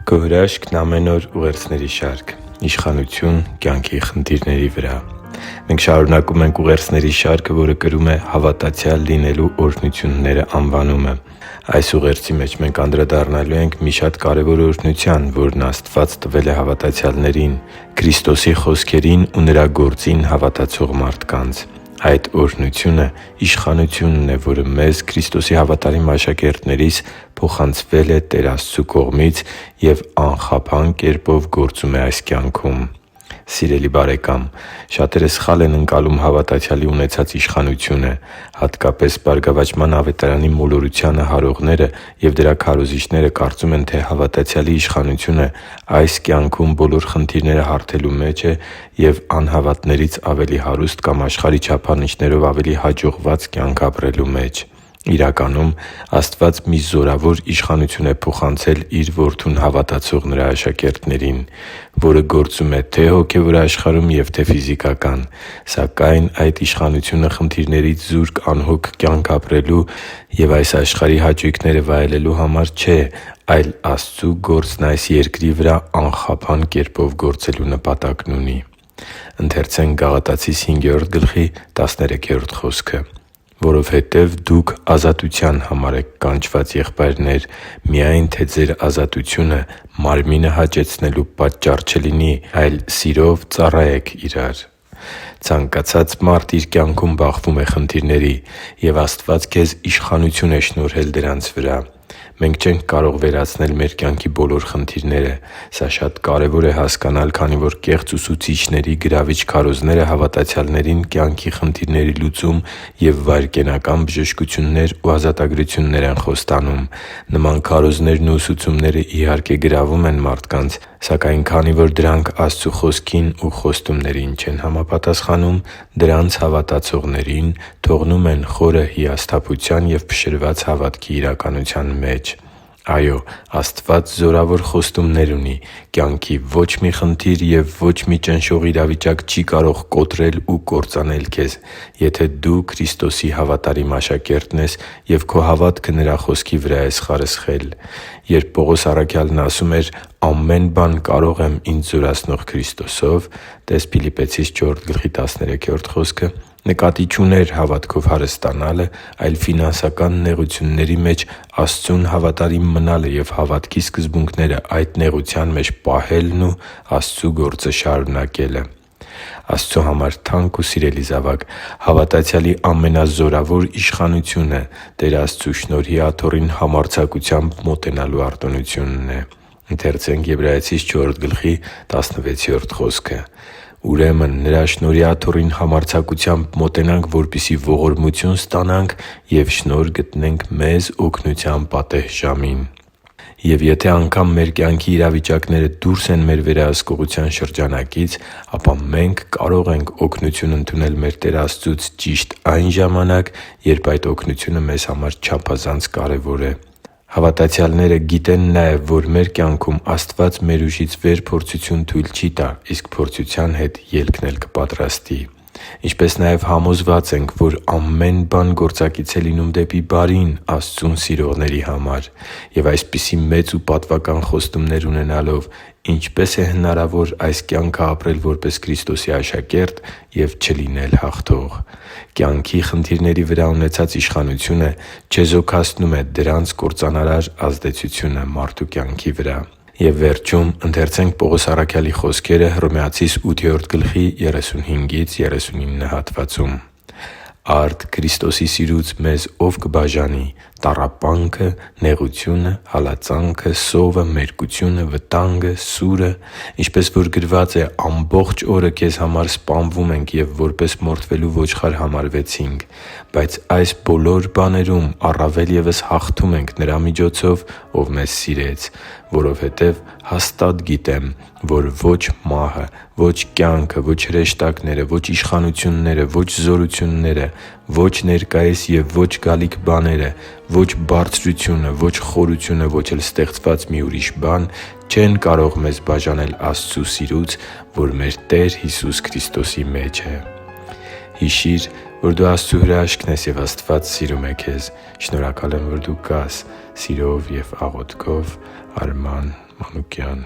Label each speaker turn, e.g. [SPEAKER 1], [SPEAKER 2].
[SPEAKER 1] Քո հրաշքն ամեն օր ուղերձների շարք։ Իշխանություն կյանքի խնդիրների վրա։ Մենք շարունակում ենք ուղերձների շարքը, որը կրում է «Հավատացյալ լինելու օրհնությունները» անվանումը։ Այս ուղերձի մեջ մենք անդրադառնալու ենք մի շատ կարևոր օրհնության, որն Աստված տվել է հավատացյալներին՝ Քրիստոսի խոսքերին ու Նրա գործին հավատացող մարդկանց։ Այդ օրհնությունը իշխանությունն է, որը մեզ՝ Քրիստոսի հավատարիմ աշակերտներիս, փոխանցվել է Տեր Աստծու կողմից և անխափան կերպով գործում է այս կյանքում։ Սիրելի՛ բարեկամ, շատերը սխալ են ընկալում հավատացյալի ունեցած իշխանությունը։ Հատկապես Բարգավաճման Ավետարանի մոլորությանը հարողները և դրա քարոզիչները կարծում են, թե հավատացյալի իշխանությունը այս կյանքում բոլոր խնդիրները հարթելու մեջ է և անհավատներից ավելի հարուստ կամ աշխարհի չափանիշներով ավելի հաջողված կյանք ապրելու մեջ։ Իրականում, Աստված մի զորավոր իշխանություն է փոխանցել Իր Որդուն հավատացող Նրա աշակերտներին, որը գործում է թե՛ հոգևոր աշխարհում և թե՛ ֆիզիկական։ Սակայն այդ իշխանությունը խնդիրներից զուրկ անհոգ կյանք ապրելու և այս աշխարհի հաճույքները վայելելու համար չէ, այլ Աստծու գործն այս երկրի վրա անխափան կերպով գործելու նպատակն ունի։ «Որովհետև դուք ազատության համար եք կանչված, եղբայրնե՛ր, միայն թե ձեր ազատությունը մարմինը հաճեցնելու պատճառ չլինի, այլ սիրով ծառայեք իրար» (Գաղատացիս 5․13): Ցանկացած մարդ իր կյանքում բախվում է խնդիրների, և Աստված քեզ իշխանություն է շնորհել դրանց վրա։ Մենք չենք կարող վերացնել մեր կյանքի բոլոր խնդիրները։ Սա շատ կարևոր է հասկանալ, քանի որ կեղծ ուսուցիչների գրավիչ քարոզները հավատացյալներին կյանքի խնդիրների լուծում և վայրկենական բժշկություններ ու ազատագրություններ են խոստանում։ Նման քարոզներն ու ուսուցումները, իհարկե, գրավում են մարդկանց, սակայն քանի որ դրանք Աստծու Խոսքին ու խոստումներին չեն համապատասխանում, դրանց հավատացողներին թողնում են խորը հիասթափության և փշրված հավատքի իրականության մեջ։ Այո՛, Աստված զորավոր խոստումներ ունի։ Կյանքի ոչ մի խնդիր և ոչ մի ճնշող իրավիճակ չի կարող կոտրել ու կործանել քեզ, եթե դու Քրիստոսի հավատարիմ աշակերտն ես և քո հավատքը Նրա Խոսքի վրա ես խարսխել։ Երբ Պողոս առաքյալն ասում էր «Ամեն բան կարող եմ ինձ զորացնող Քրիստոսով» (տե՛ս Փիլիպպեցիս 4․13 խոսքը), նկատի չուներ հավատքով հարստանալը, այլ ֆինանսական նեղությունների մեջ Աստծուն հավատարիմ մնալը և հավատքի սկզբունքները այդ նեղության մեջ պահելն ու Աստծու գործը շարունակելը։ Աստծու համար թանկ ու սիրելի՛ զավակ, հավատացյալի ամենազորավոր իշխանությունը Տեր Աստծու շնորհի աթոռին համարձակությամբ մոտենալու արտոնությունն է։ «Ուրեմն Նրա շնորհի աթոռին համարձակությամբ մոտենանք, որպեսզի ողորմություն ստանանք և շնորհ գտնենք մեզ օգնության պատեհ ժամին» (Եբրայեցիս 4․16): Եվ եթե անգամ մեր կյանքի իրավիճակները դուրս են մեր վերահսկողության շրջանակից, ապա մենք կարող ենք օգնություն ընդունել մեր Տեր Աստծուց ճիշտ այն ժամանակ, երբ այդ օգնությունը մեզ համար չափազանց կարևոր է։ Հավատացյալները գիտեն նաև, որ մեր կյանքում Աստված մեր ուժից վեր փորձություն թույլ չի տա, իսկ փորձության հետ ելքն էլ կպատրաստի։ Ինչպես նաև համոզված ենք, որ ամեն բան գործակից է լինում դեպի բարին Աստծուն սիրողների համար։ Եվ այսպիսի մեծ ու պատվական խոստումներ ունենալով ինչպե՞ս է հնարավոր այս կյանքը ապրել որպես Քրիստոսի աշակերտ և չլինել հաղթող։ Կյանքի խնդիրների վրա ունեցած իշխանությունը չեզոքացնում է դրանց կործանարար ազդեցությունը մարդու կյանքի վրա։ «Արդ Քրիստոսի սիրուց մեզ ո՞վ կբաժանի. տառապանքը, նեղությունը, հալածանքը, սովը, մերկությունը, վտանգը, սուրը։ Ինչպես որ գրված է. «Ամբողջ օրը Քեզ համար սպանվում ենք և որպես մորթվելու ոչխար համարվեցինք»։ Բայց այս բոլոր բաներում առավել ևս հաղթում ենք Նրա միջոցով, ով մեզ սիրեց։ Որովհետև հաստատ գիտեմ, որ ո՛չ մահը, ո՛չ կյանքը, ո՛չ հրեշտակները, ո՛չ իշխանությունները, ո՛չ զորությունները, ո՛չ ներկայիս և ո՛չ գալիք բաները, ո՛չ բարձրությունը, ո՛չ խորությունը, ո՛չ էլ ստեղծված մի ուրիշ բան չեն կարող մեզ բաժանել Աստծու սիրուց, որ մեր Տեր Հիսուս Քրիստոսի մեջ է» (Հռոմեացիս 8․32-9): Հիշի՛ր, որ դու Աստծո հրաշքն ես, և Աստված սիրում է քեզ։ Շնորհակալ եմ, որ դու կա՛ս։ Սիրով և աղոթքով, Արման։ Մանուկյան։